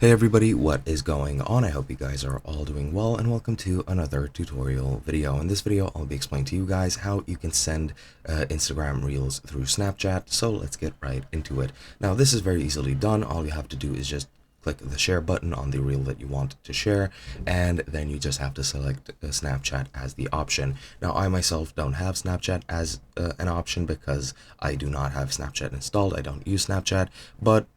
Hey everybody, what is going on? I hope you guys are all doing well and welcome to another tutorial video. In this video, I'll be explaining to you guys how you can send Instagram Reels through Snapchat. So let's get right into it. Now this is very easily done. All you have to do is just click the share button on the reel that you want to share, and then you just have to select Snapchat as the option. Now I myself don't have Snapchat as an option because I do not have Snapchat installed. I don't use Snapchat, but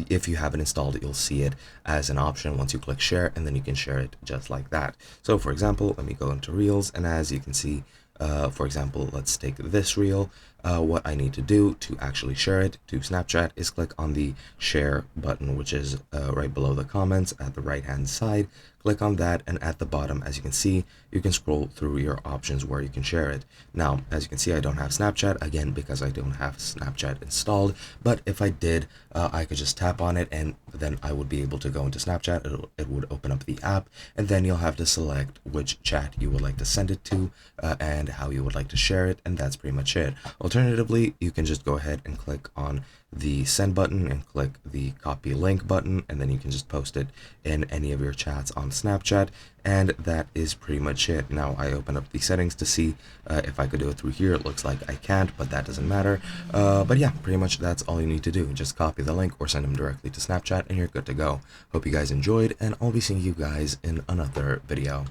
if you have it installed, you'll see it as an option once you click share, and then you can share it just like that. So for example, let me go into reels, and as you can see, for example, let's take this reel. What I need to do to actually share it to Snapchat is click on the share button, which is right below the comments at the right hand side. Click on that, and at the bottom, as you can see, you can scroll through your options where you can share it. Now, as you can see, I don't have Snapchat, again, because I don't have Snapchat installed, but if I did, I could just tap on it, and then I would be able to go into Snapchat. It would open up the app, and then you'll have to select which chat you would like to send it to, and how you would like to share it, and that's pretty much it. Alternatively, you can just go ahead and click on the send button and click the copy link button, and then you can just post it in any of your chats on Snapchat, and that is pretty much it. Now I open up the settings to see if I could do it through here. It looks like I can't, but that doesn't matter. But yeah, pretty much that's all you need to do. Just copy the link or send them directly to Snapchat and you're good to go. Hope you guys enjoyed, and I'll be seeing you guys in another video.